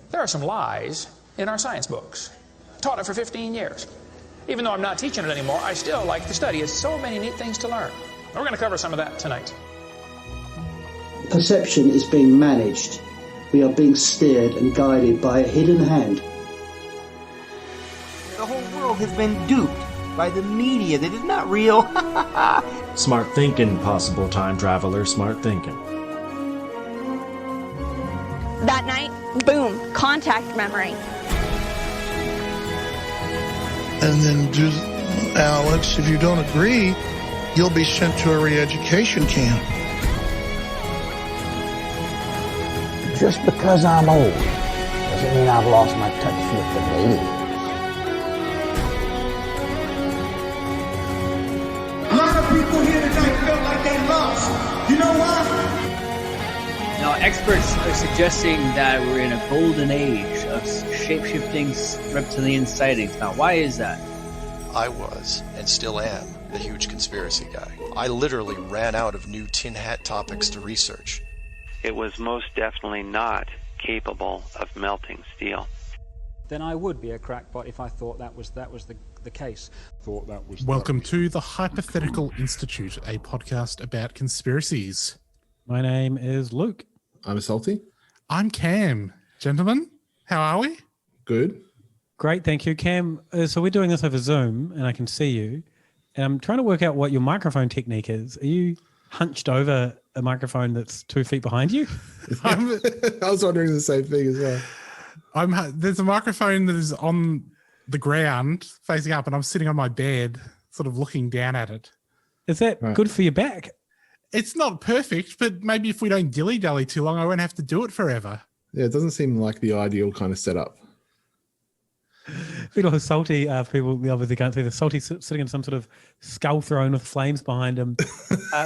There are some lies in our science books. Taught it for 15 years. Even though I'm not teaching it anymore, I still like to study. There's so many neat things to learn. We're going to cover some of that tonight. Perception is being managed. We are being steered and guided by a hidden hand. The whole world has been duped by the media that is not real. Smart thinking, possible time traveler, smart thinking. That night, boom, contact memory. And then Alex, if you don't agree, you'll be sent to a re-education camp. Just because I'm old doesn't mean I've lost my touch with the ladies. A lot of people here tonight felt like they lost. You know why? Now, experts are suggesting that we're in a golden age of shape-shifting reptilian sightings. Now, why is that? I was, and still am, a huge conspiracy guy. I literally ran out of new tin hat topics to research. It was most definitely not capable of melting steel. Then I would be a crackpot if I thought that was the case. Welcome to the Hypothetical Institute, a podcast about conspiracies. My name is Luke. I'm Salty. I'm Cam. Gentlemen, how are we? Good. Great, thank you. Cam, so we're doing this over Zoom, and I can see you. And I'm trying to work out what your microphone technique is. Are you hunched over a microphone that's 2 feet behind you? I was wondering the same thing as well. There's a microphone that is on the ground, facing up, and I'm sitting on my bed, sort of looking down at it. Is that good for your back? It's not perfect, but maybe if we don't dilly-dally too long, I won't have to do it forever. Yeah, it doesn't seem like the ideal kind of setup. Feel like Salty, people obviously can't see this. Salty sitting in some sort of skull throne with flames behind him.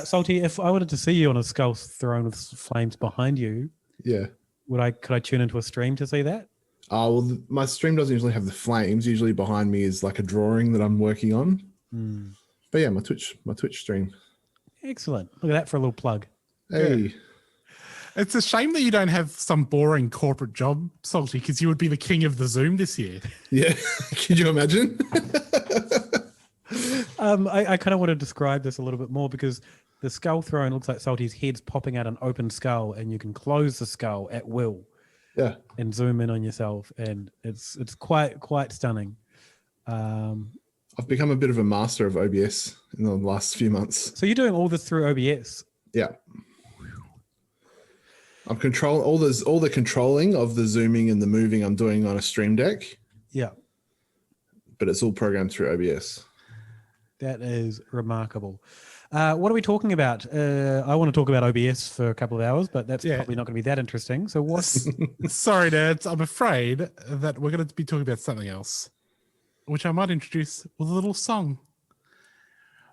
Salty, if I wanted to see you on a skull throne with flames behind you, yeah, could I tune into a stream to see that? Well, my stream doesn't usually have the flames. Usually behind me is like a drawing that I'm working on. But yeah, my Twitch stream. Excellent. Look at that for a little plug. Hey. Yeah. It's a shame that you don't have some boring corporate job, Salty, because you would be the king of the Zoom this year. Yeah. Could you imagine? I kind of want to describe this a little bit more because the skull throne looks like Salty's head's popping out an open skull, and you can close the skull at will. Yeah. And zoom in on yourself, and it's quite stunning. I've become a bit of a master of OBS in the last few months. So you're doing all this through OBS? Yeah. I'm controlling all the controlling of the zooming and the moving I'm doing on a Stream Deck. Yeah. But it's all programmed through OBS. That is remarkable. What are we talking about? I want to talk about OBS for a couple of hours, but that's probably not going to be that interesting. So what's... Sorry, nerds. I'm afraid that we're going to be talking about something else, which I might introduce with a little song.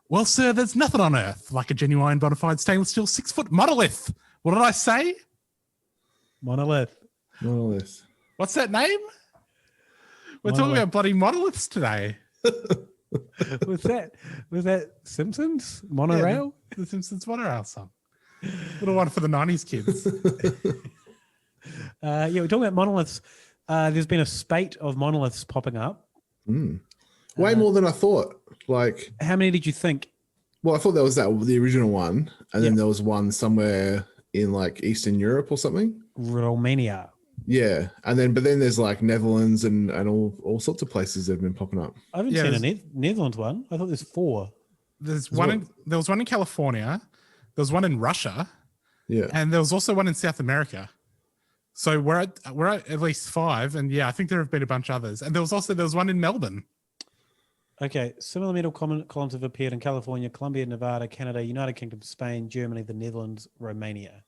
Well, sir, there's nothing on earth like a genuine bona fide stainless steel 6-foot monolith. What did I say? Monolith. What's that name? We're talking about bloody monoliths today. Was that Simpsons monorail? Yeah, the Simpsons monorail song. Little one for the 90s kids. We're talking about monoliths. There's been a spate of monoliths popping up. Way more than I thought. Like, how many did you think? Well, I thought there was the original one, and then there was one somewhere in like Eastern Europe or something. Romania. Yeah, but then there's like Netherlands and all sorts of places that have been popping up. I haven't seen a Netherlands one. I thought there's 4. There was one in California. There was one in Russia. Yeah, and there was also one in South America. So we're at least 5, and I think there have been a bunch of others. And there was one in Melbourne. Okay, similar metal columns have appeared in California, Colombia, Nevada, Canada, United Kingdom, Spain, Germany, the Netherlands, Romania.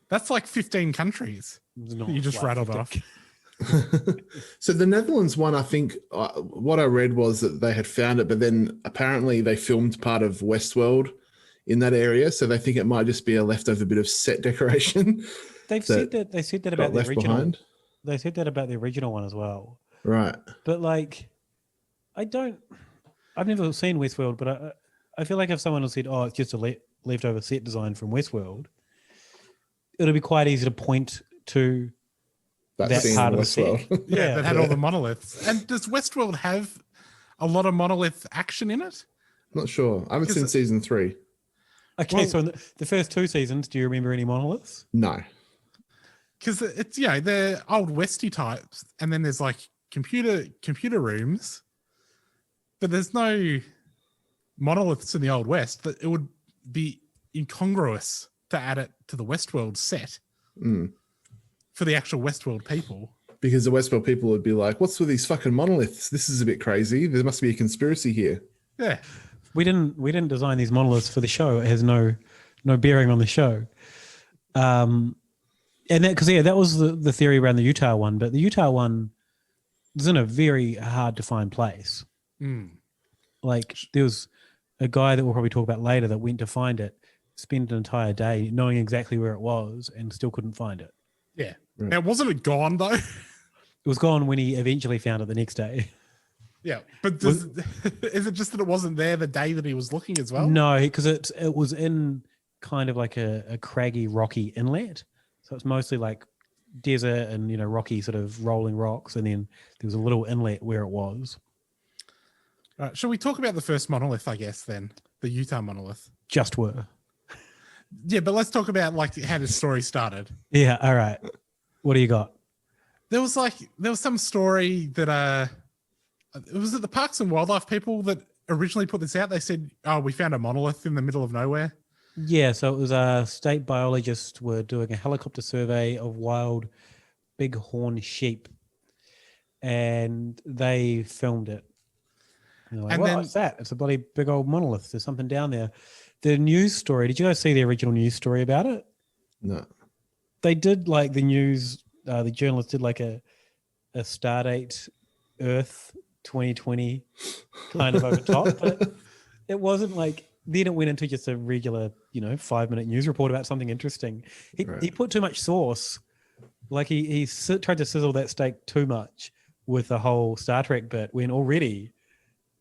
That's like 15 countries. You just rattled off. So the Netherlands one, I think what I read was that they had found it, but then apparently they filmed part of Westworld in that area, so they think it might just be a leftover bit of set decoration. They said that about the original. Behind. They said that about the original one as well. Right. But like, I've never seen Westworld, but I feel like if someone had said, "Oh, it's just a leftover set design from Westworld," it'll be quite easy to point to that scene part in of the Westworld. set. Yeah, that had all the monoliths. And does Westworld have a lot of monolith action in it? Not sure. I haven't seen season 3. Okay, so in the first 2 seasons, do you remember any monoliths? No. Because it's, they're old Westy types, and then there's like computer rooms, but there's no monoliths in the Old West. That it would be incongruous to add it to the Westworld set for the actual Westworld people. Because the Westworld people would be like, what's with these fucking monoliths? This is a bit crazy. There must be a conspiracy here. Yeah. We didn't design these monoliths for the show. It has no bearing on the show. And that was the theory around the Utah one, but the Utah one was in a very hard to find place. Like there was a guy that we'll probably talk about later that went to find it, spent an entire day knowing exactly where it was and still couldn't find it. Yeah. Right. Now, wasn't it gone though? It was gone when he eventually found it the next day. Yeah, but is it just that it wasn't there the day that he was looking as well? No, because it was in kind of like a craggy, rocky inlet. So it's mostly like desert and, rocky sort of rolling rocks. And then there was a little inlet where it was. All right, shall we talk about the first monolith, I guess, then? The Utah monolith. Just were. Yeah, but let's talk about like how the story started. Yeah, all right. What do you got? There was some story that it was at the Parks and Wildlife people that originally put this out. They said, "Oh, we found a monolith in the middle of nowhere." Yeah, so it was state biologists were doing a helicopter survey of wild bighorn sheep, and they filmed it. And they're like, what's that? It's a bloody big old monolith. There's something down there. The news story. Did you guys see the original news story about it? No. They did like the news. The journalists did like a Stardate Earth 2020 kind of over top, but it wasn't like. Then it went into just a regular, 5-minute news report about something interesting. He put too much sauce. Like he tried to sizzle that steak too much with the whole Star Trek bit when already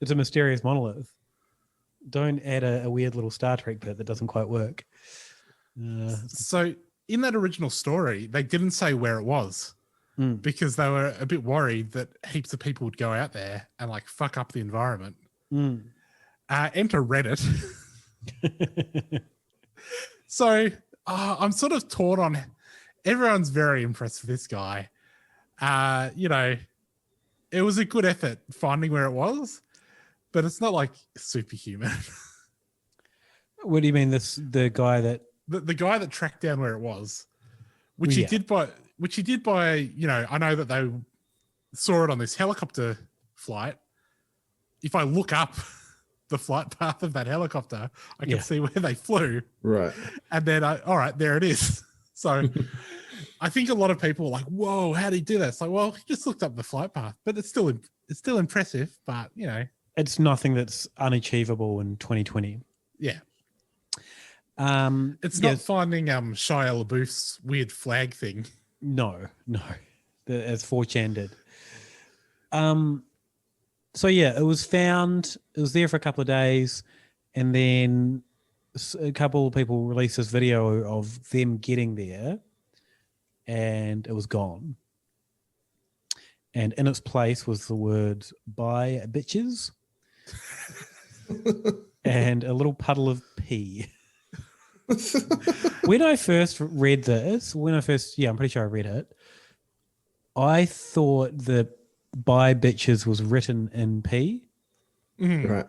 it's a mysterious monolith. Don't add a weird little Star Trek bit that doesn't quite work. So in that original story, they didn't say where it was because they were a bit worried that heaps of people would go out there and like fuck up the environment. Enter Reddit. So I'm sort of torn on. Everyone's very impressed with this guy. It was a good effort finding where it was, but it's not like superhuman. What do you mean? The guy that the guy that tracked down where it was, which he did by. I know that they saw it on this helicopter flight. If I look up the flight path of that helicopter, I can see where they flew. Right. And then, all right, there it is. So I think a lot of people are like, whoa, how did he do that? It's like, well, he just looked up the flight path, but it's still impressive, but it's nothing that's unachievable in 2020. Yeah. It's not finding Shia LaBeouf's weird flag thing. No, as 4chan did. So yeah, it was found. It was there for a couple of days, and then a couple of people released this video of them getting there, and it was gone. And in its place was the words "bye bitches" and a little puddle of pee. When I first read this, I'm pretty sure I read it. I thought that "bye bitches" was written in P, right?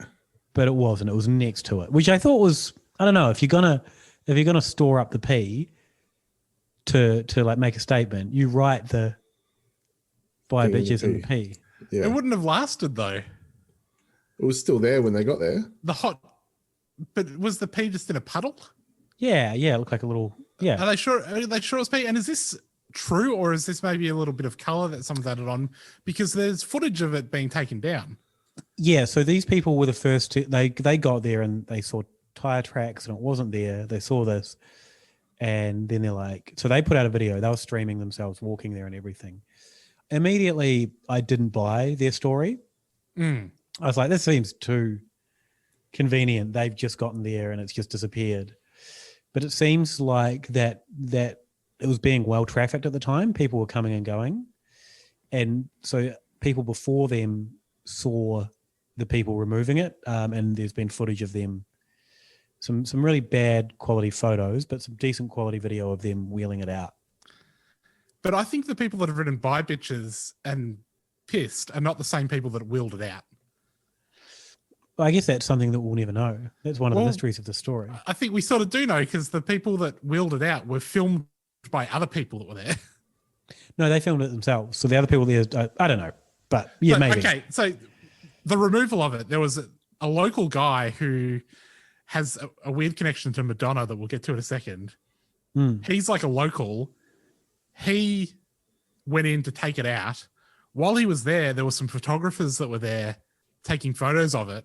But it wasn't. It was next to it, which I thought was, I don't know, if you're gonna store up the P to like make a statement, you write the "bye bitches" in the P. Yeah. It wouldn't have lasted though. It was still there when they got there. But was the P just in a puddle? Yeah, it looked like a little. Yeah. Are they sure it's P? And is this true, or is this maybe a little bit of color that someone's added on? Because there's footage of it being taken down. Yeah, so these people were the first to, they got there and they saw tire tracks and it wasn't there. They saw this and then they're like, so they put out a video. They were streaming themselves walking there and everything. Immediately, I didn't buy their story. I was like, this seems too convenient. They've just gotten there and it's just disappeared. But it seems like that it was being well trafficked at the time. People were coming and going. And so people before them saw the people removing it. And there's been footage of them, some really bad quality photos, but some decent quality video of them wheeling it out. But I think the people that have written "Bye Bitches" and "Pissed" are not the same people that wheeled it out. Well, I guess that's something that we'll never know. That's one of the mysteries of the story. I think we sort of do know, because the people that wheeled it out were filmed by other people that were there. No, they filmed it themselves. So the other people there, I don't know. But yeah, maybe. Okay, so the removal of it, there was a local guy who has a weird connection to Madonna that we'll get to in a second. He's like a local. He went in to take it out. While he was there were some photographers that were there taking photos of it.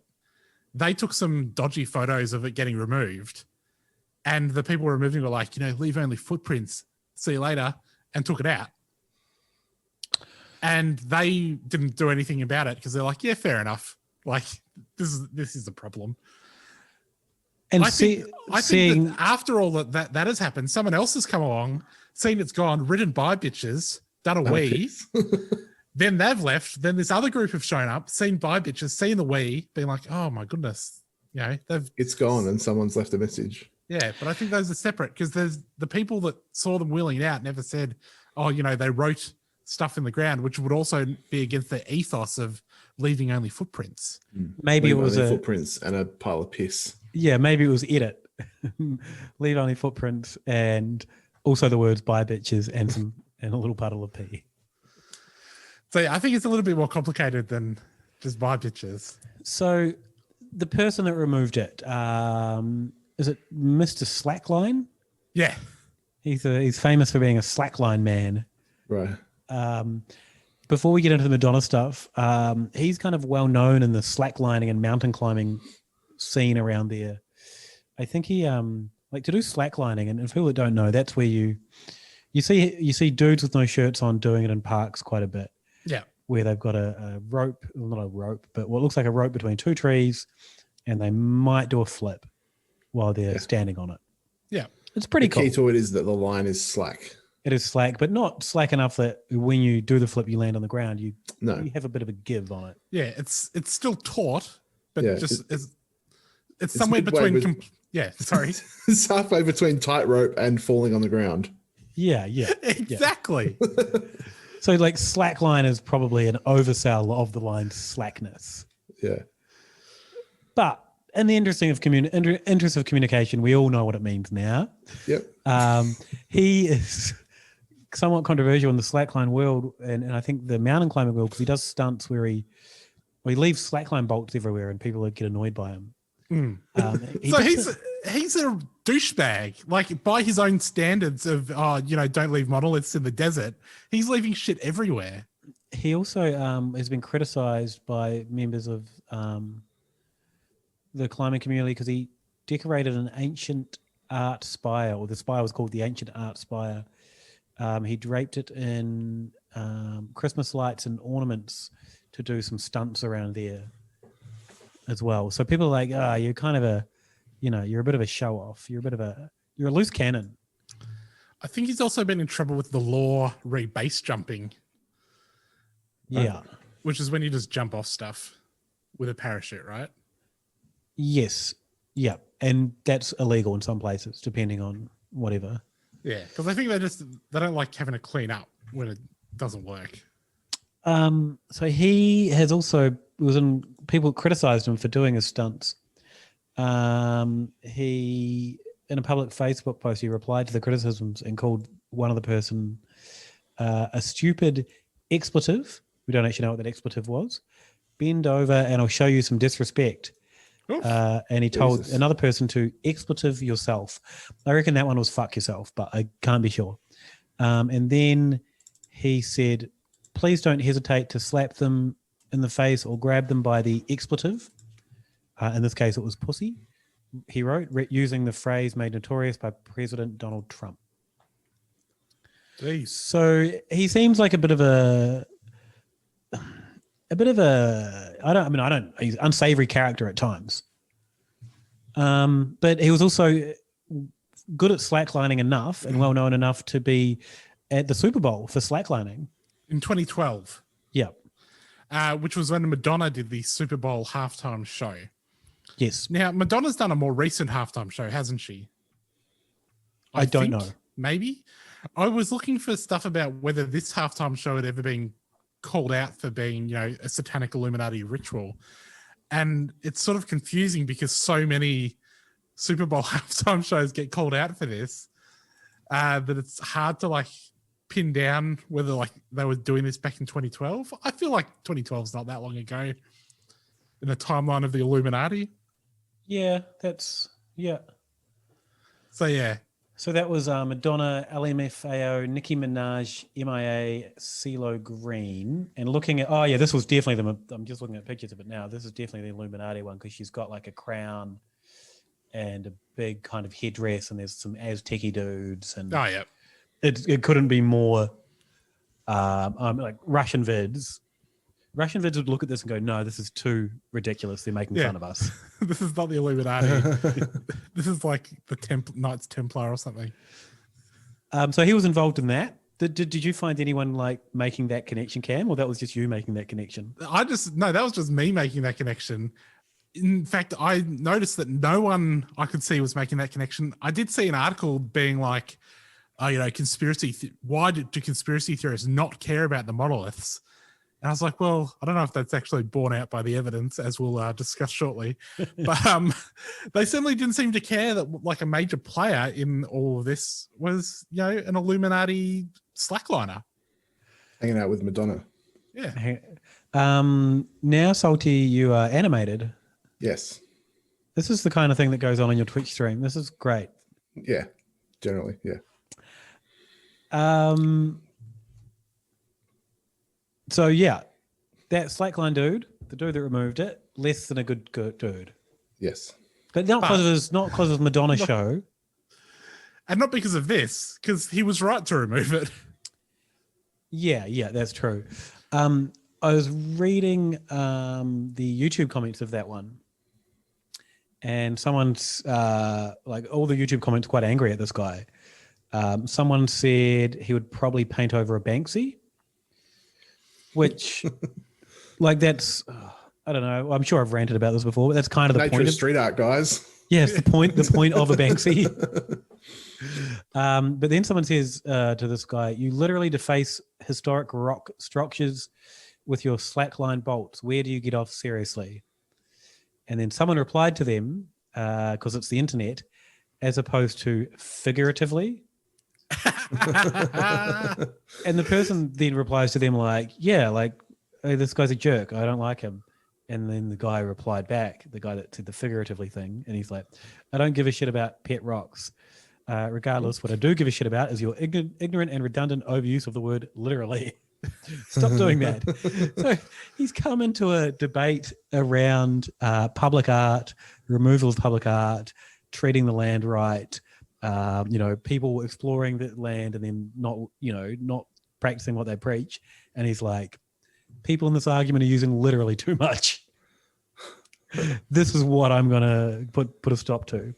They took some dodgy photos of it getting removed. And the people removing were like, leave only footprints. See you later. And took it out. And they didn't do anything about it because they're like, yeah, fair enough. Like, this is a problem. And I think that after all that has happened, someone else has come along, seen it's gone, written "Bye Bitches," done a wee. Then they've left. Then this other group have shown up, seen "Bye Bitches," seen the wee, being like, oh my goodness. It's gone and someone's left a message. Yeah, but I think those are separate, because there's the people that saw them wheeling it out never said, they wrote stuff in the ground, which would also be against the ethos of leaving only footprints. Maybe it was footprints and a pile of piss. Yeah, maybe it was edit. Leave only footprints, and also the words "bye bitches" and a little puddle of pee. So yeah, I think it's a little bit more complicated than just "bye bitches." So the person that removed it, is it Mr. Slackline? Yeah. He's famous for being a slackline man. Right. Before we get into the Madonna stuff, he's kind of well known in the slacklining and mountain climbing scene around there. I think he like to do slacklining, and for people that don't know, that's where you see dudes with no shirts on doing it in parks quite a bit. Yeah. Where they've got a rope, well, not a rope, but what looks like a rope between two trees, and they might do a flip while they're standing on it. Yeah. It's pretty cool. The key to it is that the line is slack. It is slack, but not slack enough that when you do the flip, you land on the ground. You have a bit of a give on it. Yeah, it's still taut, but it's It's somewhere midway between. Sorry. It's halfway between tightrope and falling on the ground. Yeah. Exactly. So like slackline is probably an oversell of the line's slackness. Yeah. But in the interest of communication, we all know what it means now. Yep. He is somewhat controversial in the slackline world, and I think the mountain climbing world, because he does stunts where he leaves slackline bolts everywhere, and people get annoyed by him. He's a douchebag, like by his own standards of don't leave monoliths in the desert. He's leaving shit everywhere. He also has been criticized by members of the climbing community because he decorated an ancient art spire, or the spire was called the Ancient Art Spire. He draped it in Christmas lights and ornaments to do some stunts around there as well. So people are like, you're kind of you're a bit of a show off. You're a loose cannon. I think he's also been in trouble with the law base jumping. Yeah. Which is when you just jump off stuff with a parachute, right? Yes. Yeah. And that's illegal in some places, depending on whatever. Yeah. Because I think they don't like having to clean up when it doesn't work. So he has also people criticized him for doing his stunts. He, in a public Facebook post, he replied to the criticisms and called one of the person a stupid expletive. We don't actually know what that expletive was. Bend over and I'll show you some disrespect. And he told another person to expletive yourself. I reckon that one was fuck yourself, but I can't be sure. And then he said, please don't hesitate to slap them in the face or grab them by the expletive. In this case, it was pussy. He wrote, using the phrase made notorious by President Donald Trump. Jeez. So he seems like he's unsavory character at times. But he was also good at slacklining enough and well known enough to be at the Super Bowl for slacklining in 2012. Yeah, which was when Madonna did the Super Bowl halftime show. Yes. Now Madonna's done a more recent halftime show, hasn't she? I don't know. Maybe. I was looking for stuff about whether this halftime show had ever been called out for being, you know, a satanic Illuminati ritual. And it's sort of confusing because so many Super Bowl halftime shows get called out for this that it's hard to like pin down whether like they were doing this back in 2012. I feel like 2012 is not that long ago in the timeline of the Illuminati. Yeah, that's So yeah. So that was Madonna, LMFAO, Nicki Minaj, MIA, CeeLo Green. And looking at, oh yeah, this was definitely I'm just looking at pictures of it now. This is definitely the Illuminati one because she's got like a crown and a big kind of headdress and there's some Aztec-y dudes. And oh yeah. It couldn't be more like Russian vids. Russian vids would look at this and go, no, this is too ridiculous. They're making fun of us. This is not the Illuminati. This is like the Knights Templar or something. So he was involved in that. Did you find anyone like making that connection, Cam, or that was just you making that connection? That was just me making that connection. In fact, I noticed that no one I could see was making that connection. I did see an article being like, you know, why do conspiracy theorists not care about the monoliths? And I was like, well, I don't know if that's actually borne out by the evidence, as we'll discuss shortly. But they certainly didn't seem to care that like a major player in all of this was, you know, an Illuminati slackliner. Hanging out with Madonna. Yeah. Now, Salty, you are animated. Yes. This is the kind of thing that goes on in your Twitch stream. This is great. Yeah, generally, yeah. So yeah, that slackline dude, the dude that removed it, less than a good dude. Yes, but not because of Madonna's show, and not because of this, because he was right to remove it. Yeah, that's true. I was reading the YouTube comments of that one, and someone's like all the YouTube comments quite angry at this guy. Someone said he would probably paint over a Banksy. Which, like, that's I don't know. I'm sure I've ranted about this before, but that's kind of the point of street art, guys. Yes, the point of a Banksy. But then someone says to this guy, "You literally deface historic rock structures with your slackline bolts. Where do you get off seriously?" And then someone replied to them because it's the internet, as opposed to figuratively. And the person then replies to them like, yeah, like, hey, this guy's a jerk, I don't like him. And then the guy replied back, the guy that said the figuratively thing, and he's like, I don't give a shit about pet rocks. Regardless, what I do give a shit about is your ignorant and redundant overuse of the word literally. Stop doing that. So he's come into a debate around public art, removal of public art, treating the land right, you know, people exploring the land and then not practicing what they preach. And he's like, people in this argument are using literally too much. This is what I'm going to put a stop to.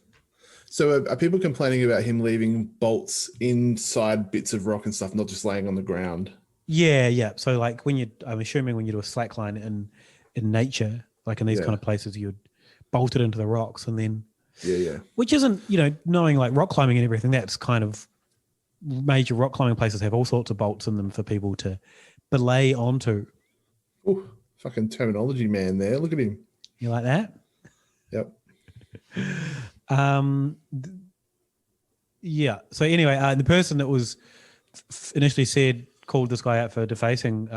So are people complaining about him leaving bolts inside bits of rock and stuff, not just laying on the ground? Yeah. So like I'm assuming when you do a slackline in nature, like in these kind of places, you'd bolt it into the rocks and then Yeah. Which isn't, knowing like rock climbing and everything, that's kind of major rock climbing places have all sorts of bolts in them for people to belay onto. Oh, fucking terminology man there. Look at him. You like that? Yep. Yeah. So anyway, the person that was initially called this guy out for defacing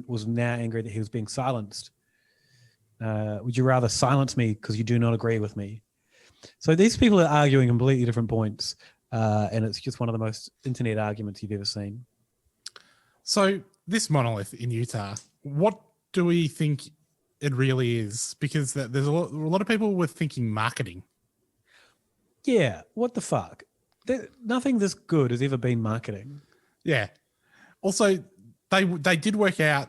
was now angry that he was being silenced. Would you rather silence me because you do not agree with me? So these people are arguing completely different points, and it's just one of the most internet arguments you've ever seen. So this monolith in Utah, what do we think it really is? Because there's a lot of people were thinking marketing. Yeah, what the fuck? Nothing this good has ever been marketing. Yeah. Also, they did work out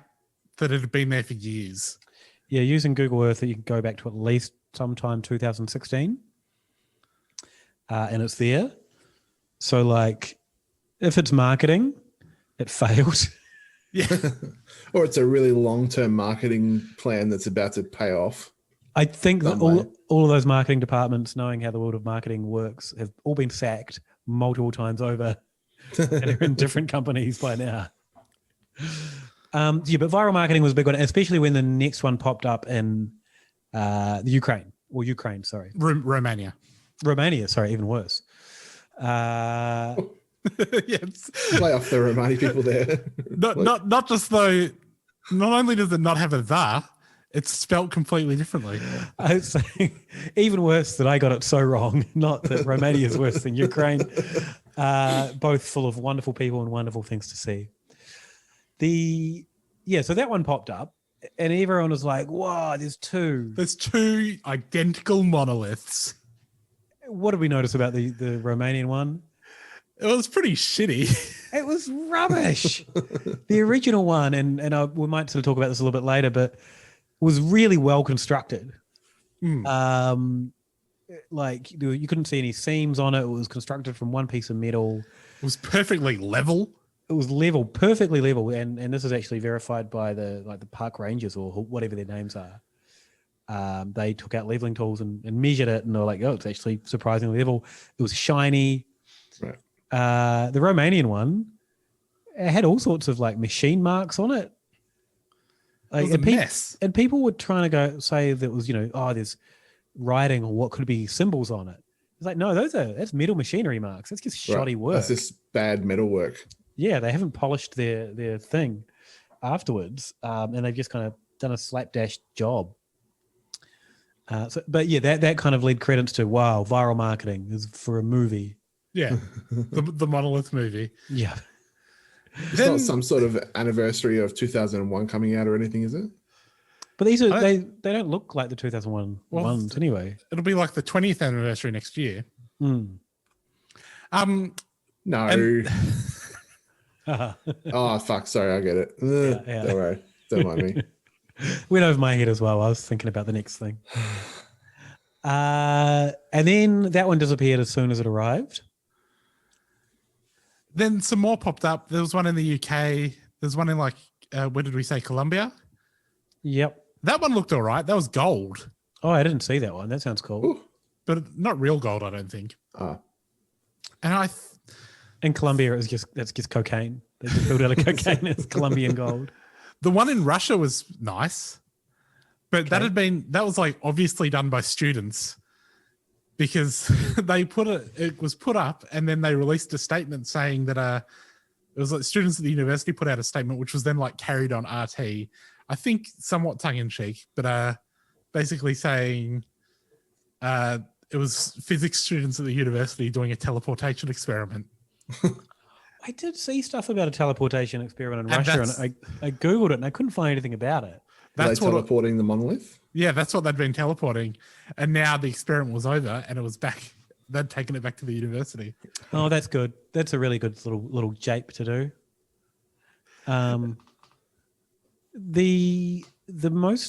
that it had been there for years. Yeah, using Google Earth, you can go back to at least sometime 2016. And it's there. So, like, if it's marketing, it failed. Yeah. Or it's a really long-term marketing plan that's about to pay off. I think that all of those marketing departments, knowing how the world of marketing works, have all been sacked multiple times over and are in different companies by now. But viral marketing was a big one, especially when the next one popped up in Romania, sorry, even worse. Yes. Play off the Romani people there. Not just though. Not only does it not have a "the," it's spelt completely differently. I was saying, even worse that I got it so wrong. Not that Romania is worse than Ukraine. Both full of wonderful people and wonderful things to see. So that one popped up, and everyone was like, "Wow, there's two. There's two identical monoliths." What did we notice about the Romanian one? It was pretty shitty. It was rubbish. The original one, and we might sort of talk about this a little bit later, but was really well constructed. Like you couldn't see any seams on it. It was constructed from one piece of metal. It was perfectly level. It was level, perfectly level, and this is actually verified by the park rangers or whatever their names are. They took out leveling tools and measured it, and they were like, "Oh, it's actually surprisingly level." It was shiny. Right. The Romanian one, it had all sorts of like machine marks on it. Like, it was a mess. And people were trying to say that it was, there's writing or what could be symbols on it. It's like, no, that's metal machinery marks. That's just shoddy work. That's just bad metal work. Yeah, they haven't polished their thing afterwards, and they've just kind of done a slapdash job. That kind of led credence to, wow, viral marketing is for a movie. Yeah, the Monolith movie. Yeah. It's not some sort of anniversary of 2001 coming out or anything, is it? But these are they don't look like the 2001 ones anyway. It'll be like the 20th anniversary next year. No. Oh, fuck. Sorry, I get it. Don't worry. Don't mind me. Went over my head as well. I was thinking about the next thing. And then that one disappeared as soon as it arrived. Then some more popped up. There was one in the UK. There's one in where did we say, Colombia? Yep. That one looked all right. That was gold. Oh, I didn't see that one. That sounds cool. Ooh. But not real gold, I don't think. And in Colombia, that's just cocaine. They just built out of cocaine. It's Colombian gold. The one in Russia was nice, but that was like obviously done by students, because it was put up and then they released a statement saying that it was like students at the university put out a statement which was then like carried on RT, I think somewhat tongue in cheek, but basically saying it was physics students at the university doing a teleportation experiment. I did see stuff about a teleportation experiment in Russia, and I Googled it and I couldn't find anything about it. That's teleporting the monolith? Yeah, that's what they'd been teleporting. And now the experiment was over and it was back. They'd taken it back to the university. Oh, that's good. That's a really good little jape to do. The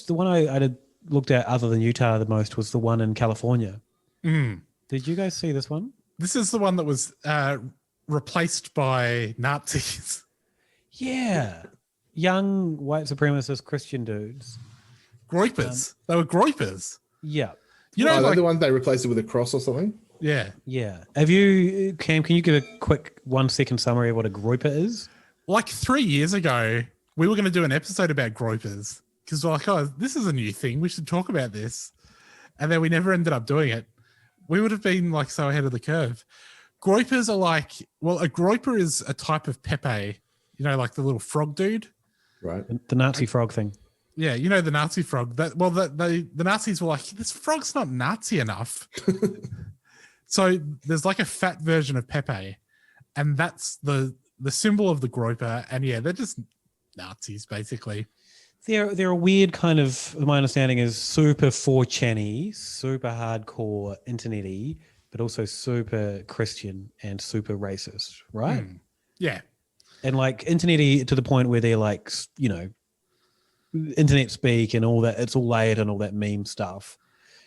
one I had looked at other than Utah the most was the one in California. Did you guys see this one? This is the one that was replaced by Nazis. Yeah. Young white supremacist Christian dudes. Groypers. They were groypers. Yeah. The one they replaced it with a cross or something? Yeah. Yeah. Cam, can you give a quick 1 second summary of what a groyper is? Like 3 years ago, we were going to do an episode about groypers because we're like, oh, this is a new thing. We should talk about this. And then we never ended up doing it. We would have been like so ahead of the curve. Groypers are like, well, a groyper is a type of Pepe, like the little frog dude. Right. The Nazi frog thing. Yeah, the Nazi frog. The Nazis were like, this frog's not Nazi enough. So there's like a fat version of Pepe, and that's the symbol of the groyper. And yeah, they're just Nazis basically. They're a weird kind of, my understanding is super 4chan-y, super hardcore internet-y, but also super Christian and super racist, right? Yeah. And like internet-y to the point where they're like, internet speak and all that, it's all layered and all that meme stuff.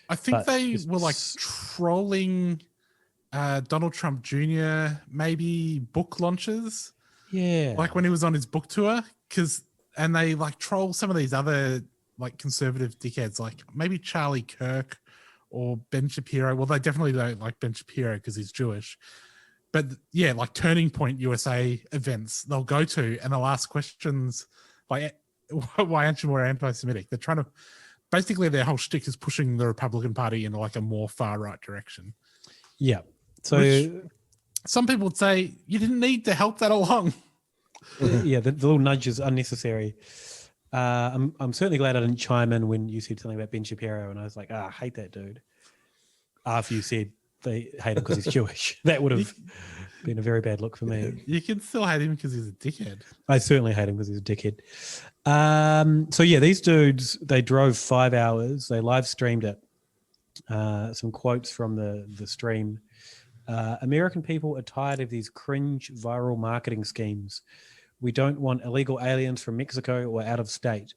I think they were like trolling Donald Trump Jr., maybe book launches. Yeah. Like when he was on his book tour, and they like troll some of these other like conservative dickheads, like maybe Charlie Kirk or Ben Shapiro. Well, they definitely don't like Ben Shapiro because he's Jewish. But yeah, like Turning Point USA events they'll go to and they'll ask questions like, why aren't you more anti-Semitic? They're trying to, basically their whole shtick is pushing the Republican Party in like a more far-right direction. Yeah. So which some people would say you didn't need to help that along. Yeah, the little nudge is unnecessary. I'm certainly glad I didn't chime in when you said something about Ben Shapiro, and I was like, I hate that dude. After you said they hate him because he's Jewish, that would have been a very bad look for me. You can still hate him because he's a dickhead. I certainly hate him because he's a dickhead. So yeah, these dudes, they drove 5 hours. They live streamed it. Some quotes from the stream. American people are tired of these cringe viral marketing schemes. We don't want illegal aliens from Mexico or out of state.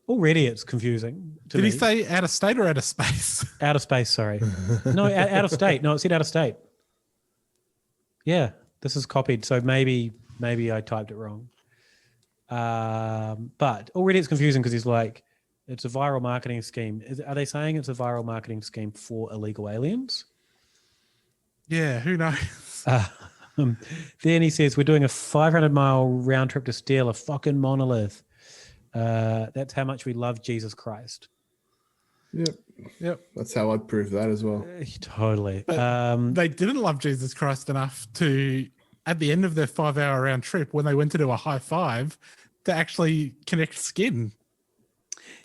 Already it's confusing to me. Did he say out of state or out of space? Out of space, sorry. No, out of state. No, it said out of state. Yeah, this is copied. So maybe I typed it wrong. But already it's confusing because he's like, it's a viral marketing scheme. Are they saying it's a viral marketing scheme for illegal aliens? Yeah, who knows? Then he says, we're doing a 500-mile round trip to steal a fucking monolith. That's how much we love Jesus Christ. Yep. That's how I'd prove that as well. Totally. But they didn't love Jesus Christ enough to, at the end of their 5-hour round trip, when they went to do a high five, to actually connect skin.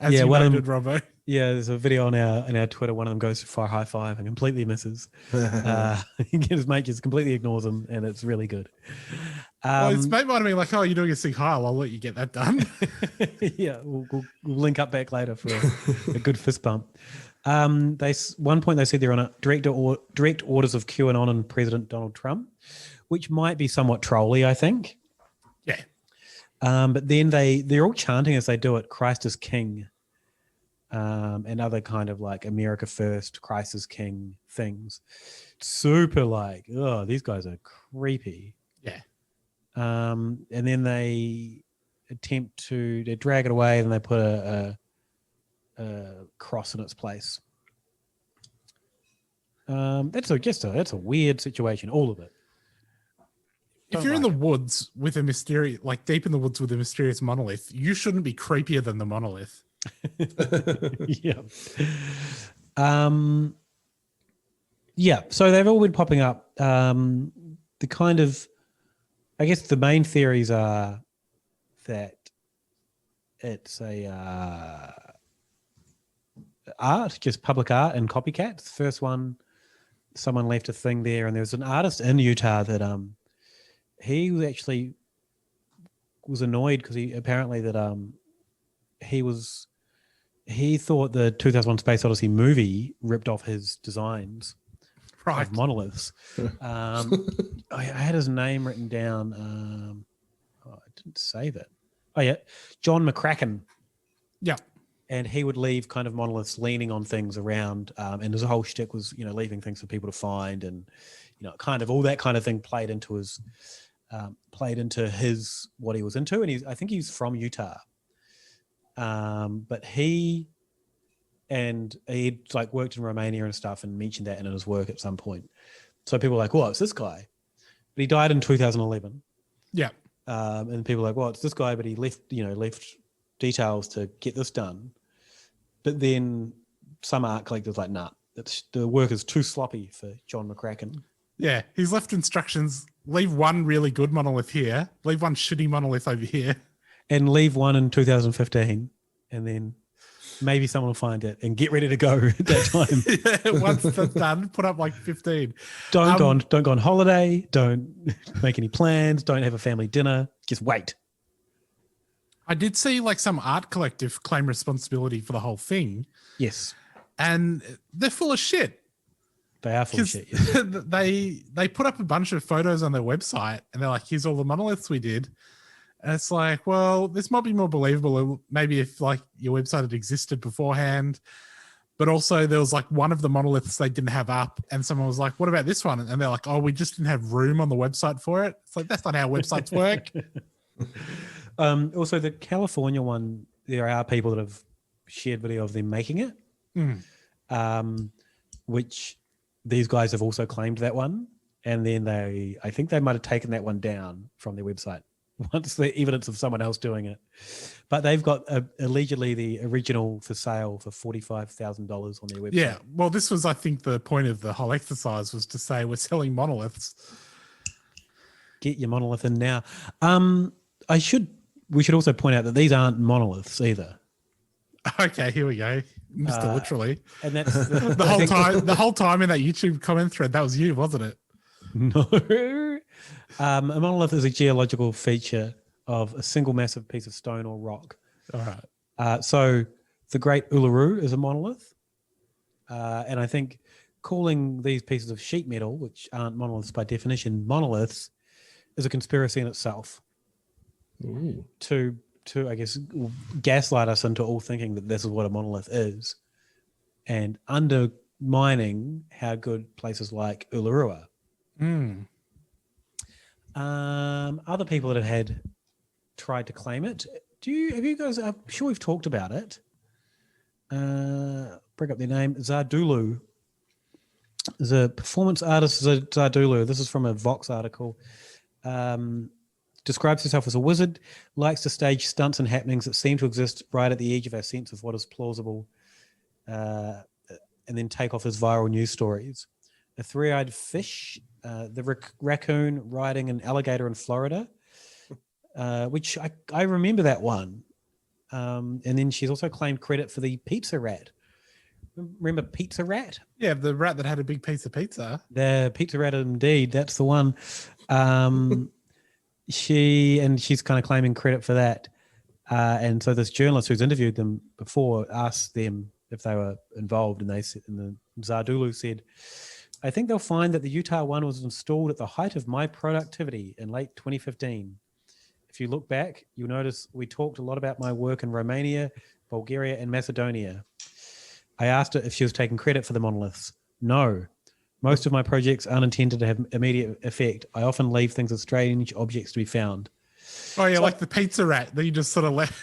As you noted, Robbo. Yeah, there's a video on our Twitter. One of them goes for a high five and completely misses. His mate just completely ignores him, and it's really good. His mate might have been like, "Oh, you're doing a sig heil. I'll let you get that done." Yeah, we'll link up back later for a good fist bump. One point they said they're on a direct orders of QAnon and President Donald Trump, which might be somewhat trolly, I think. Yeah. But then they're all chanting as they do it, "Christ is King." And other kind of like America First, Christ is King things. Super like, oh, these guys are creepy. Yeah. And then they drag it away and they put a cross in its place. That's a weird situation, all of it. If you're in the woods with a mysterious, like deep in the woods with a mysterious monolith, you shouldn't be creepier than the monolith. Yeah. Yeah. So they've all been popping up. The kind of, I guess the main theories are that it's a art, just public art and copycats. The first one, someone left a thing there, and there was an artist in Utah that he was actually annoyed because he thought the 2001 Space Odyssey movie ripped off his designs of monoliths. I had his name written down. I didn't save it. Oh, yeah. John McCracken. Yeah. And he would leave kind of monoliths leaning on things around. And his whole shtick was, leaving things for people to find. And, kind of all that kind of thing played into his, what he was into. And I think he's from Utah. But he'd like worked in Romania and stuff and mentioned that in his work at some point. So people were like, well, it's this guy. But he died in 2011. Yeah. And people were like, well, it's this guy, but he left details to get this done. But then some art collectors like, nah, the work is too sloppy for John McCracken. Yeah. He's left instructions, leave one really good monolith here, leave one shitty monolith over here. And leave one in 2015, and then maybe someone will find it and get ready to go at that time. Yeah, once that's done, put up like 15. Don't go on holiday. Don't make any plans. Don't have a family dinner. Just wait. I did see like some art collective claim responsibility for the whole thing. Yes. And they're full of shit. They are full of shit. Yes. They put up a bunch of photos on their website and they're like, here's all the monoliths we did. And it's like, well, this might be more believable maybe if like your website had existed beforehand. But also there was like one of the monoliths they didn't have up, and someone was like, what about this one? And they're like, oh, we just didn't have room on the website for it. It's like, that's not how websites work. Also, the California one, there are people that have shared video of them making it, which these guys have also claimed that one. And then I think they might have taken that one down from their website once the evidence of someone else doing it. But they've got allegedly the original for sale for $45,000 on their website. Yeah. Well, this was, I think, the point of the whole exercise was to say we're selling monoliths. Get your monolith in now. We should also point out that these aren't monoliths either. Okay, here we go, Mr. Literally. And that's the whole time in that YouTube comment thread, that was you, wasn't it? No. A monolith is a geological feature of a single massive piece of stone or rock. All right. So the Great Uluru is a monolith. And I think calling these pieces of sheet metal, which aren't monoliths by definition, monoliths, is a conspiracy in itself. Ooh. To I guess gaslight us into all thinking that this is what a monolith is, and undermining how good places like Uluru are. Other people that have tried to claim it. Have you guys? I'm sure we've talked about it. Bring up their name. Zardulu. There's a performance artist, Zardulu. This is from a Vox article. Describes herself as a wizard, likes to stage stunts and happenings that seem to exist right at the edge of our sense of what is plausible, and then take off as viral news stories. A three-eyed fish, the raccoon riding an alligator in Florida, which I remember that one. And then she's also claimed credit for the pizza rat. Remember Pizza Rat? Yeah, the rat that had a big piece of pizza. The Pizza Rat, indeed. That's the one. She's kind of claiming credit for that. And so this journalist who's interviewed them before asked them if they were involved, and the Zardulu said, I think they'll find that the Utah one was installed at the height of my productivity in late 2015. If you look back, you'll notice we talked a lot about my work in Romania, Bulgaria, and Macedonia. I asked her if she was taking credit for the monoliths. No. Most of my projects aren't intended to have immediate effect. I often leave things as strange objects to be found. Oh, yeah, so, like the pizza rat that you just sort of left.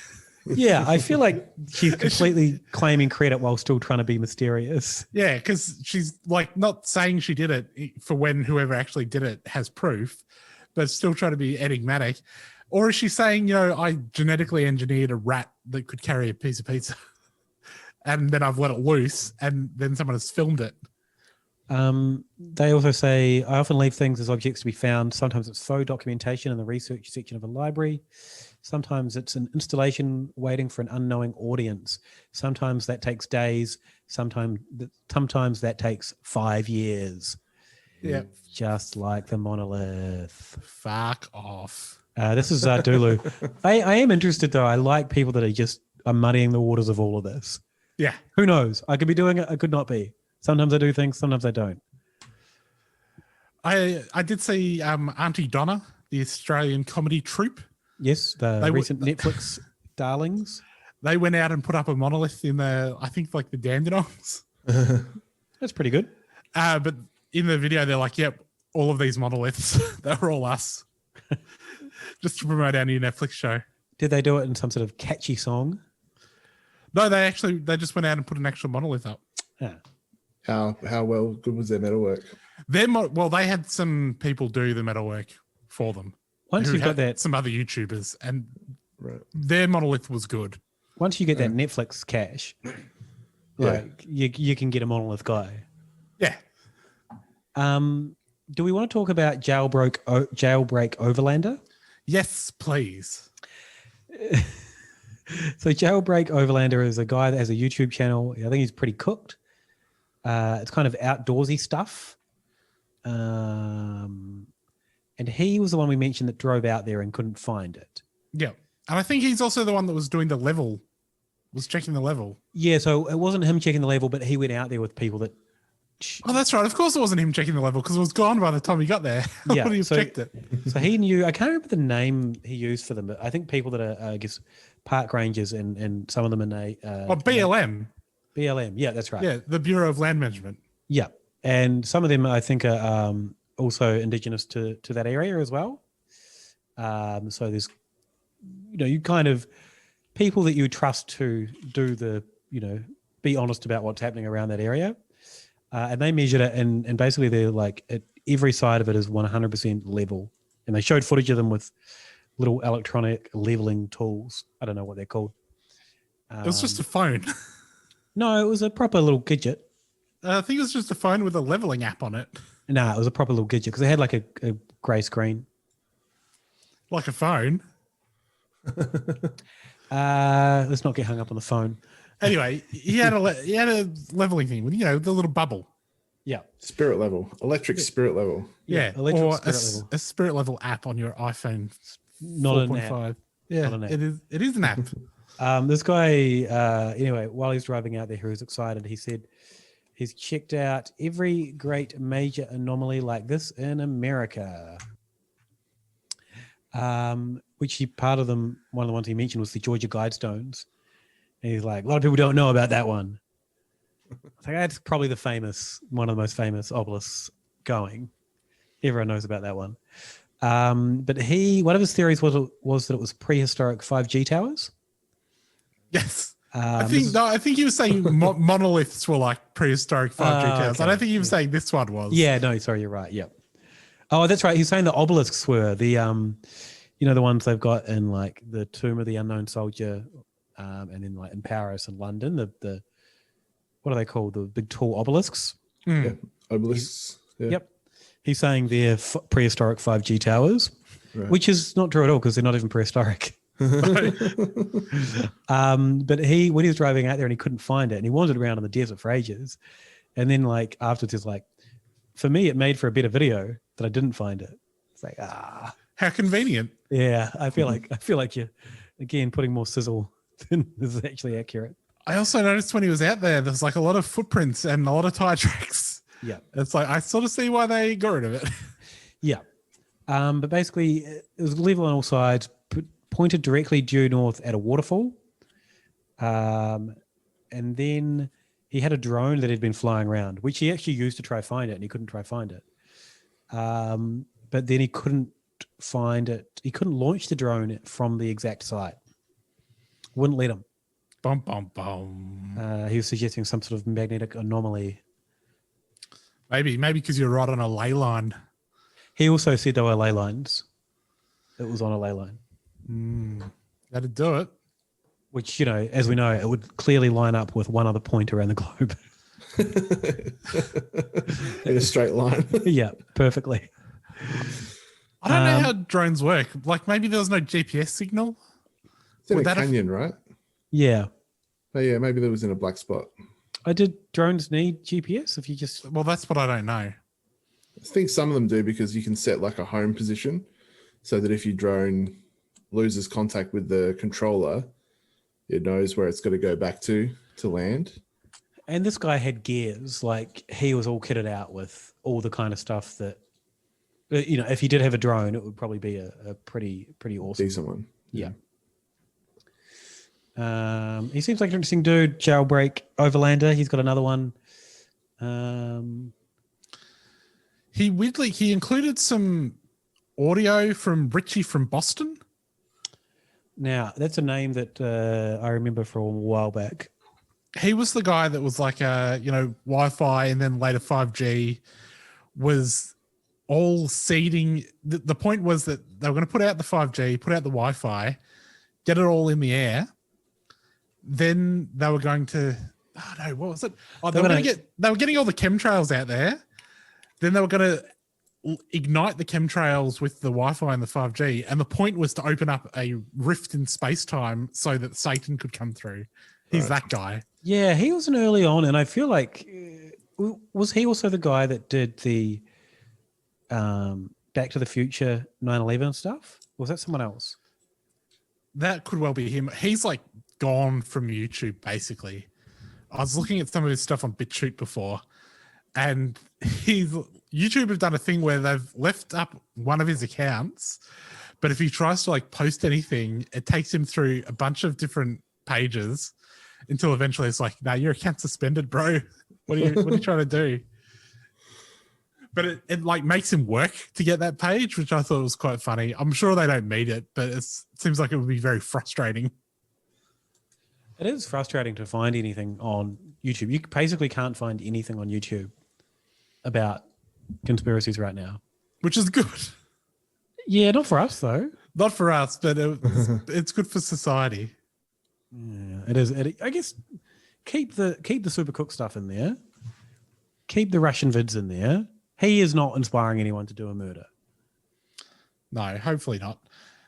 Yeah, I feel like she's completely claiming credit while still trying to be mysterious. Yeah, because she's like not saying she did it for when whoever actually did it has proof, but still trying to be enigmatic. Or is she saying, I genetically engineered a rat that could carry a piece of pizza and then I've let it loose and then someone has filmed it? They also say, I often leave things as objects to be found. Sometimes it's faux documentation in the research section of a library. Sometimes it's an installation waiting for an unknowing audience. Sometimes that takes days. Sometimes that takes 5 years. Yeah. Just like the monolith. Fuck off. This is Zardulu. I am interested though. I like people that are muddying the waters of all of this. Yeah. Who knows? I could be doing it. I could not be. Sometimes I do things, sometimes I don't. I did see Auntie Donna, the Australian comedy troupe. Yes, the recent Netflix darlings. They went out and put up a monolith in the Dandenongs. That's pretty good. But in the video, they're like, yep, all of these monoliths, they were all us. Just to promote our new Netflix show. Did they do it in some sort of catchy song? No, they just went out and put an actual monolith up. Yeah. How good was their metalwork? They had some people do the metalwork for them. Once you've got that, some other YouTubers, and their monolith was good. Once you get that Netflix cash, you can get a monolith guy. Yeah. Do we want to talk about Jailbreak Overlander? Yes, please. So Jailbreak Overlander is a guy that has a YouTube channel. I think he's pretty cooked. It's kind of outdoorsy stuff. And he was the one we mentioned that drove out there and couldn't find it. Yeah. And I think he's also the one that was doing was checking the level. Yeah, so it wasn't him checking the level, but he went out there with people that... Oh, that's right. Of course it wasn't him checking the level because it was gone by the time he got there. Yeah, he checked it. So he knew... I can't remember the name he used for them, but I think people that are, I guess, park rangers and some of them in a... BLM. BLM. Yeah, that's right. Yeah, the Bureau of Land Management. Yeah, and some of them I think are also indigenous to that area as well. So there's, you kind of people that you trust to do the, be honest about what's happening around that area. And they measured it, and basically they're like, every side of it is 100% level. And they showed footage of them with little electronic leveling tools. I don't know what they're called. It was just a phone. No, it was a proper little gadget. I think it was just a phone with a leveling app on it. No, it was a proper little gadget because they had like a grey screen. Like a phone? Let's not get hung up on the phone. Anyway, he had a leveling thing with, the little bubble. Yeah. Spirit level. Electric spirit level. Yeah. Electric or spirit level. A spirit level app on your iPhone. Not an 4.5. app. Yeah, Not an app. It is an app. This guy, anyway, while he's driving out there, he was excited. He said he's checked out every great major anomaly like this in America. Which one of the ones he mentioned was the Georgia Glidestones. And he's like, a lot of people don't know about that one. I think that's probably one of the most famous obelisks going. Everyone knows about that one. But one of his theories was that it was prehistoric 5G towers. Yes. I think he was saying monoliths were like prehistoric 5G towers. Okay. I don't think he was saying this one was. Yeah, no, sorry, you're right. Yep. Oh, that's right. He's saying the obelisks were the the ones they've got in like the Tomb of the Unknown Soldier, and then like in Paris and London, the what are they called? The big tall obelisks. Yeah, obelisks. Yeah. Yep. He's saying they're prehistoric 5G towers, right. Which is not true at all because they're not even prehistoric. But when he was driving out there and he couldn't find it, and he wandered around in the desert for ages, and then like afterwards he's like, for me it made for a better video that I didn't find it. It's like how convenient. Yeah, I feel like you're again putting more sizzle than is actually accurate. I also noticed when he was out there's like a lot of footprints and a lot of tire tracks. Yeah, it's like I sort of see why they got rid of it. Yeah, but basically it was level on all sides, pointed directly due north at a waterfall, and then he had a drone that had been flying around, which he actually used to try find it, and he couldn't try find it. But then he couldn't find it. He couldn't launch the drone from the exact site. Wouldn't let him. Bum, bum, bum. He was suggesting some sort of magnetic anomaly. Maybe because you're right on a ley line. He also said there were ley lines. It was on a ley line. That'd do it. Which, as we know, it would clearly line up with one other point around the globe. In a straight line. Yeah, perfectly. I don't know how drones work. Like maybe there was no GPS signal. It's in a canyon, right? Yeah. Oh, yeah, maybe there was in a black spot. Did drones need GPS if you just... Well, that's what I don't know. I think some of them do because you can set like a home position so that if your drone loses contact with the controller, it knows where it's got to go back to land. And this guy had gears. Like he was all kitted out with all the kind of stuff that, if he did have a drone, it would probably be a pretty awesome. Decent one. Yeah. He seems like an interesting dude. Jailbreak Overlander. He's got another one. He included some audio from Richie from Boston. Now that's a name that I remember from a while back. He was the guy that was like Wi-Fi and then later 5G was all seeding. The point was that they were going to put out the 5G, put out the Wi-Fi, get it all in the air. Then they were going to, what was it? They were getting all the chemtrails out there. Then they were going to ignite the chemtrails with the Wi-Fi and the 5G. And the point was to open up a rift in space-time so that Satan could come through. He's that guy. Yeah, he was an early on. And I feel like, was he also the guy that did the Back to the Future 9/11 stuff? Or was that someone else? That could well be him. He's like gone from YouTube, basically. I was looking at some of his stuff on BitChute before, and YouTube have done a thing where they've left up one of his accounts, but if he tries to like post anything, it takes him through a bunch of different pages until eventually it's like, no, your account's suspended, bro. What are you trying to do? But it like makes him work to get that page, which I thought was quite funny. I'm sure they don't need it, but it seems like it would be very frustrating. It is frustrating to find anything on YouTube. You basically can't find anything on YouTube about conspiracies right now. Which is good. Yeah, not for us though. Not for us, but it's good for society. Yeah, it is. I guess keep the Super Cook stuff in there. Keep the Russian vids in there. He is not inspiring anyone to do a murder. No, hopefully not.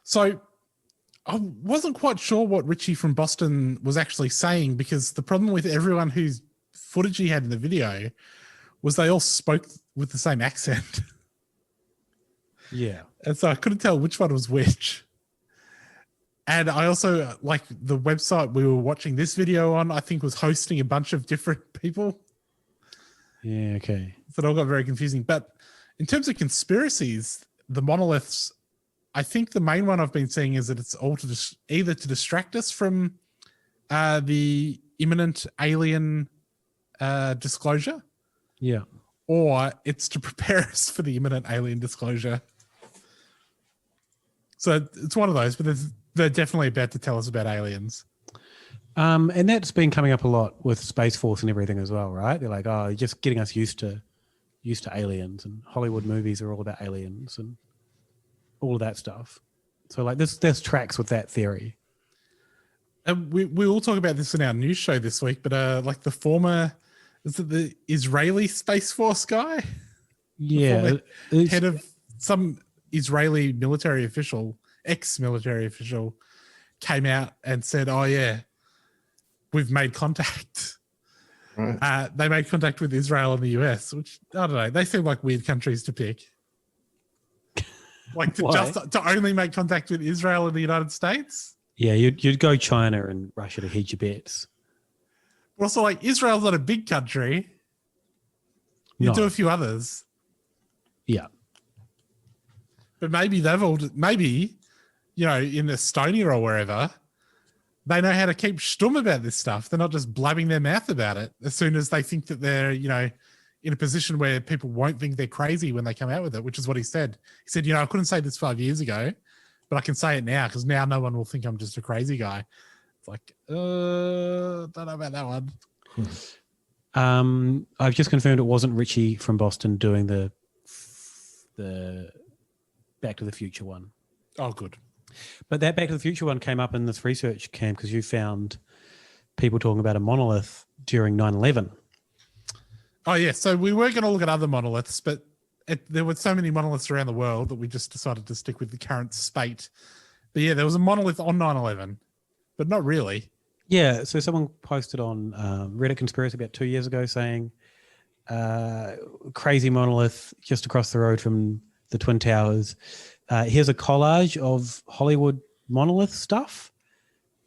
So I wasn't quite sure what Richie from Boston was actually saying, because the problem with everyone whose footage he had in the video was they all spoke with the same accent. Yeah. And so I couldn't tell which one was which. And I also, like, the website we were watching this video on, I think was hosting a bunch of different people. Yeah, okay. So it all got very confusing. But in terms of conspiracies, the monoliths, I think the main one I've been seeing is that it's all to either to distract us from the imminent alien disclosure. Yeah. Or it's to prepare us for the imminent alien disclosure. So it's one of those, but they're definitely about to tell us about aliens. And that's been coming up a lot with Space Force and everything as well, right? They're like, oh, just getting us used to aliens, and Hollywood movies are all about aliens and all of that stuff. So like there's tracks with that theory. And we will talk about this in our news show this week, but like the former, is it the Israeli Space Force guy? Yeah. Head of some Israeli military official, ex-military official, came out and said, oh yeah, we've made contact. Right. They made contact with Israel and the US, which, I don't know, they seem like weird countries to pick. Like to only make contact with Israel and the United States? Yeah, you'd go China and Russia to hedge your bets. But also, like, Israel's not a big country. You do a few others. Yeah. But maybe you know, in Estonia or wherever, they know how to keep stum about this stuff. They're not just blabbing their mouth about it as soon as they think that they're, you know, in a position where people won't think they're crazy when they come out with it, which is what he said. He said, you know, I couldn't say this 5 years ago, but I can say it now because now no one will think I'm just a crazy guy. It's like, don't know about that one. I've just confirmed it wasn't Richie from Boston doing the Back to the Future one. Oh, good. But that Back to the Future one came up in this research camp because you found people talking about a monolith during 9/11. Oh, yeah. So we were going to look at other monoliths, but there were so many monoliths around the world that we just decided to stick with the current spate. But yeah, there was a monolith on 9/11, but not really. Yeah. So someone posted on Reddit Conspiracy about 2 years ago saying crazy monolith just across the road from the Twin Towers. Here's a collage of Hollywood monolith stuff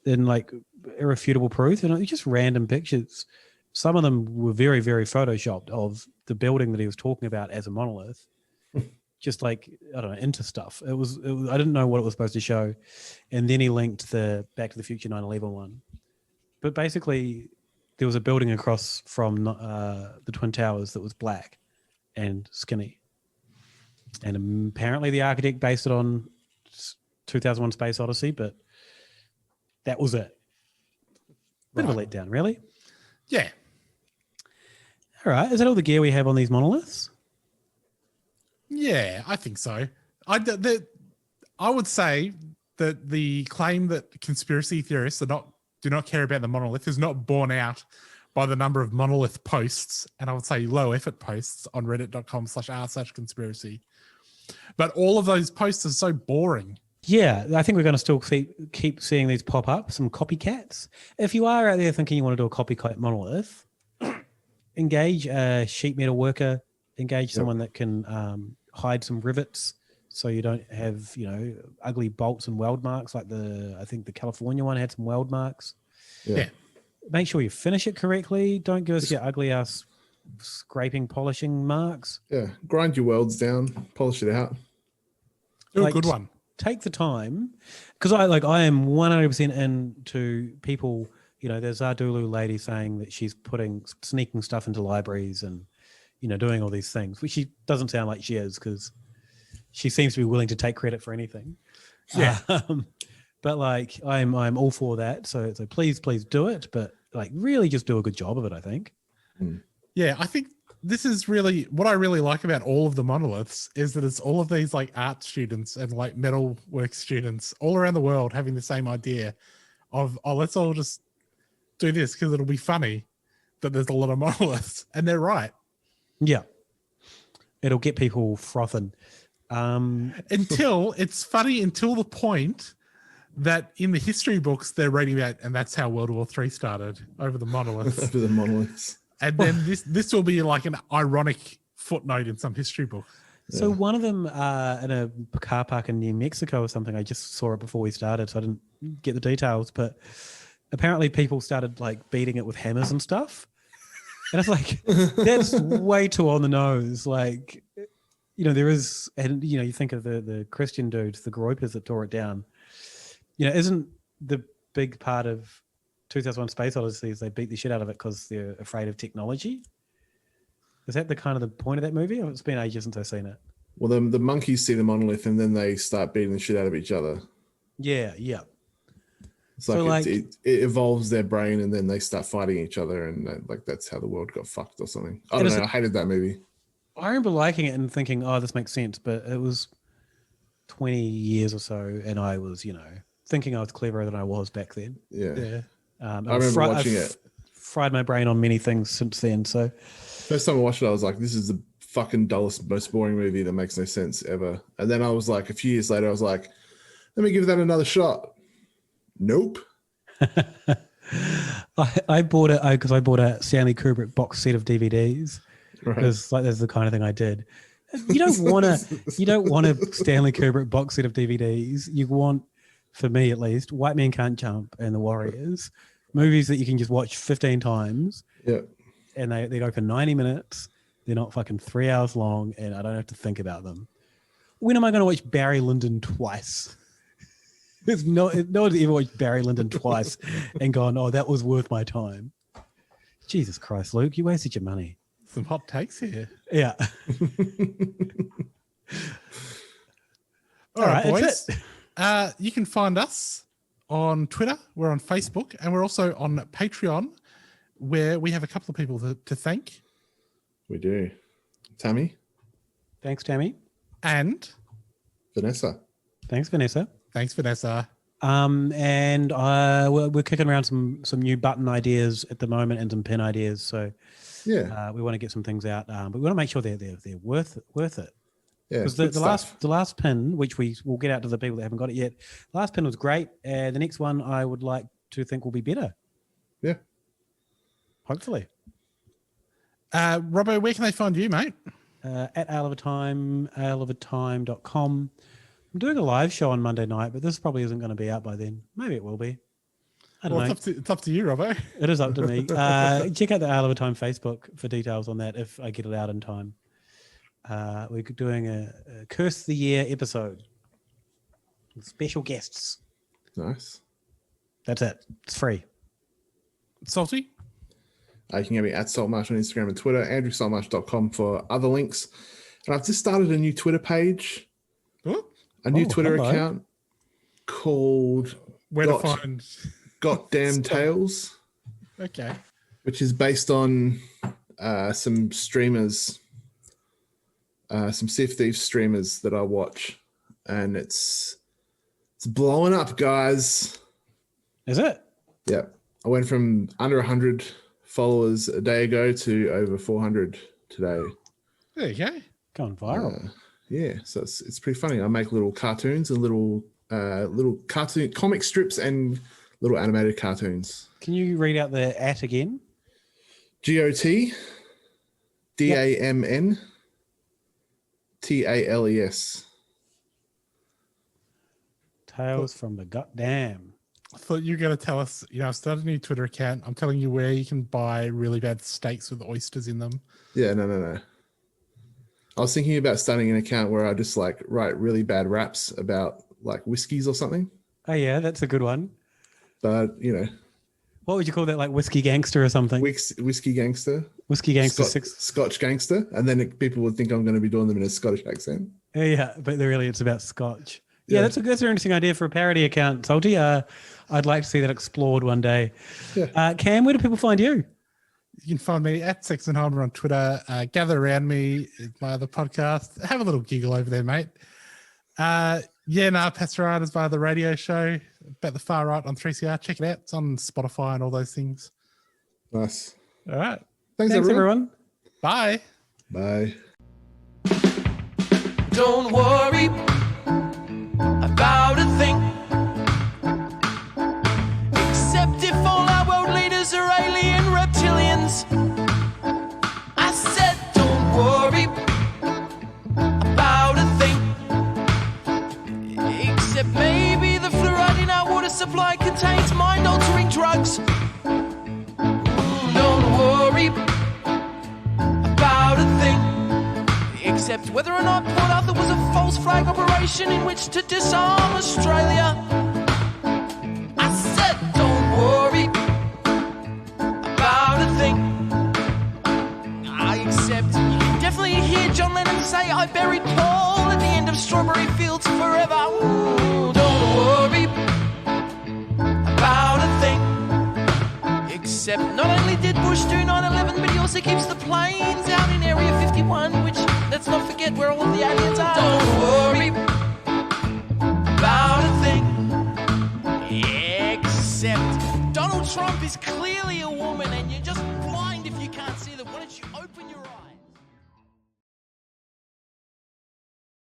and like irrefutable proof, and just random pictures. Some of them were very, very photoshopped of the building that he was talking about as a monolith. Just like, I don't know, into stuff. It was I didn't know what it was supposed to show. And then he linked the Back to the Future 9/11 one. But basically, there was a building across from the Twin Towers that was black and skinny. And apparently the architect based it on 2001 Space Odyssey, but that was it. Bit of a letdown, really. Yeah. All right. Is that all the gear we have on these monoliths? Yeah, I think so. I would say that the claim that conspiracy theorists do not care about the monolith is not borne out by the number of monolith posts, and I would say low effort posts on reddit.com/r/conspiracy. But all of those posts are so boring. Yeah, I think we're going to still keep seeing these pop up, some copycats. If you are out there thinking you want to do a copycat monolith, engage a sheet metal worker, engage someone that can hide some rivets so you don't have, ugly bolts and weld marks like I think the California one had some weld marks. Yeah. Make sure you finish it correctly. Don't give us your ugly ass scraping, polishing marks. Yeah, grind your welds down, polish it out. Do a good one. take the time, because I am 100% into people. There's our Dulu lady saying that she's sneaking stuff into libraries and doing all these things, which she doesn't sound like she is, because she seems to be willing to take credit for anything. Yeah. But I'm all for that. So please do it. But really just do a good job of it, I think. Yeah, I think this is really what I really like about all of the monoliths is that it's all of these art students and metalwork students all around the world having the same idea of, let's all just do this because it'll be funny that there's a lot of monoliths, and they're right. Yeah, it'll get people frothing. Until it's funny until the point that in the history books they're reading about, and that's how World War III started, over the monoliths. Over the monoliths. And then this will be like an ironic footnote in some history book. So one of them in a car park in New Mexico or something, I just saw it before we started, so I didn't get the details, but apparently people started beating it with hammers and stuff. And it's that's way too on the nose. There is, and you think of the Christian dudes, the gropers that tore it down. Isn't the big part of 2001 Space Odyssey is they beat the shit out of it because they're afraid of technology? Is that the point of that movie? It's been ages since I've seen it. Well, the monkeys see the monolith and then they start beating the shit out of each other. Yeah. It's it evolves their brain and then they start fighting each other, and that's how the world got fucked or something. I don't know. I hated that movie. I remember liking it and thinking, oh, this makes sense, but it was 20 years or so, and I was, thinking I was cleverer than I was back then. Yeah. I remember watching it. Fried my brain on many things since then. So first time I watched it, I was like, this is the fucking dullest, most boring movie that makes no sense ever. And then I was like, a few years later, I was like, let me give that another shot. Nope. I bought it because I bought a Stanley Kubrick box set of DVDs. Because that's the kind of thing I did. You don't want a Stanley Kubrick box set of DVDs. You want, for me at least, White Men Can't Jump and The Warriors, movies that you can just watch 15 times. Yeah. And they go for 90 minutes. They're not fucking 3 hours long, and I don't have to think about them. When am I going to watch Barry Lyndon twice? There's no one's ever watched Barry Lyndon twice and gone, oh, that was worth my time. Jesus Christ, Luke, you wasted your money. Some hot takes here. Yeah. All right, boys. You can find us on Twitter. We're on Facebook, and we're also on Patreon, where we have a couple of people to thank. We do. Tammy. Thanks, Tammy. And Vanessa. Thanks, Vanessa. Thanks, Vanessa. And we're kicking around some new button ideas at the moment and some pin ideas. So yeah, we want to get some things out, but we want to make sure they're worth it. Yeah, because the last pin, which we will get out to the people that haven't got it yet, the last pin was great. The next one I would like to think will be better. Yeah, hopefully. Robbo, where can they find you, mate? At aleofatime.com. I'm doing a live show on Monday night, but this probably isn't going to be out by then. Maybe it will be. I don't know. It's up to you, Robbo. It is up to me. Check out the Ale of a Time Facebook for details on that if I get it out in time. We're doing a Curse the Year episode with special guests. Nice. That's it. It's free. Salty? You can get me at Saltmarsh on Instagram and Twitter, andrewsaltmarsh.com for other links. And I've just started a new Twitter page. What? A new Twitter account called Goddamn Tales. Okay. Which is based on some streamers, some Sea of Thieves streamers that I watch. And it's blowing up, guys. Is it? Yeah. I went from under 100 followers a day ago to over 400 today. There you go. Going viral. Yeah, so it's pretty funny. I make little cartoons and little cartoon comic strips and little animated cartoons. Can you read out the @ again? GOTDAMNTALES. Tales from the Goddamn. I thought you were going to tell us, I've started a new Twitter account. I'm telling you where you can buy really bad steaks with oysters in them. Yeah, no. I was thinking about starting an account where I just write really bad raps about like whiskeys or something. Oh yeah, that's a good one. But what would you call that? Like whiskey gangster or something? Whiskey gangster. Whiskey gangster. Scotch gangster, and then people would think I'm going to be doing them in a Scottish accent. Yeah, but really it's about Scotch. Yeah, that's an interesting idea for a parody account, Salty. I'd like to see that explored one day. Yeah. Cam, where do people find you? You can find me at Saxonheimer on Twitter. Gather around me, my other podcast. Have a little giggle over there, mate. Pastoradas via the radio show about the far right on 3CR. Check it out. It's on Spotify and all those things. Nice. All right. Thanks everyone. Bye. Bye. Don't worry about a thing, except if all our world leaders are alien reptilians. I said don't worry about a thing, except maybe the fluoride in our water supply contains mind-altering drugs. Don't worry about a thing, except whether or not Port Arthur was a false flag operation in which to disarm Australia. I said don't worry about a thing. Except you can definitely hear John Lennon say I buried Paul at the end of Strawberry Fields Forever. Ooh, don't worry about a thing. Except not only did Bush do 9/11, but he also keeps the planes out in Area 51, which, let's not forget where all of the aliens are. Don't worry about a thing. Except Donald Trump is clearly a woman, and you're just blind if you can't see that. Why don't you open your eyes?